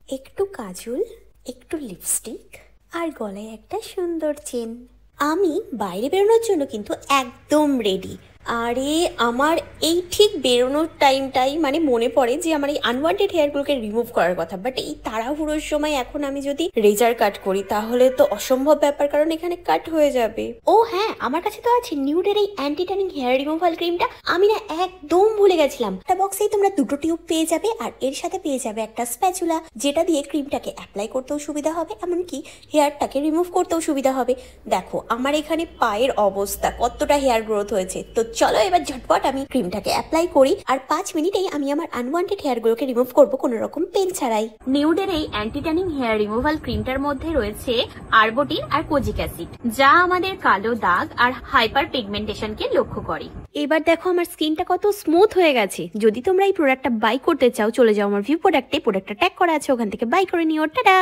একটু কাজল, একটু লিপস্টিক আর গলায় একটা সুন্দর চেন। আমি বাইরে বেরোনোর জন্য কিন্তু একদম রেডি। আরে আমার এই ঠিক বেরোনোর টাইমটাই মানে মনে পড়ে যে আমার এই আনওয়ান্টেড হেয়ারগুলোকে রিমুভ করার কথা, বাট এই তাড়াহুড়োর সময় এখন আমি যদি রেজার কাট করি তাহলে তো অসম্ভব ব্যাপার, কারণ এখানে কাট হয়ে যাবে। ও হ্যাঁ, আমার কাছে তো আছে নিউডের এই অ্যান্টি ট্যানিং হেয়ার রিমুভাল ক্রিমটা। আমি না একদম ভুলে গেছিলাম। একটা বক্সেই তোমরা দুটো টিউব পেয়ে যাবে আর এর সাথে পেয়ে যাবে একটা স্প্যাচুলা, যেটা দিয়ে ক্রিমটাকে অ্যাপ্লাই করতেও সুবিধা হবে, এমনকি হেয়ারটাকে রিমুভ করতেও সুবিধা হবে। দেখো আমার এখানে পায়ের অবস্থা, কতটা হেয়ার গ্রোথ হয়েছে। তো চলো এবার ঝটপট আমি ক্রিমটাকে অ্যাপ্লাই করি আর 5 মিনিটেই আমি আমার আনওয়ান্টেড হেয়ারগুলোকে রিমুভ করব কোনো রকম পেন ছাড়াই। নিউডের এই অ্যান্টি ট্যানিং হেয়ার রিমুভাল ক্রিমটার মধ্যে রয়েছে আরবুটিন আর কোজিক অ্যাসিড, যা আমাদের কালো দাগ আর হাইপার পিগমেন্টেশনকে লক্ষ্য করে। এবার দেখো আমার স্কিনটা কত স্মুথ হয়ে গেছে। যদি তোমরা এই প্রোডাক্টটা বাই করতে চাও, চলে যাও আমার ভিউ প্রোডাক্টে, প্রোডাক্টটা ট্যাগ করা আছে, ওখান থেকে বাই করে নিও। টাটা।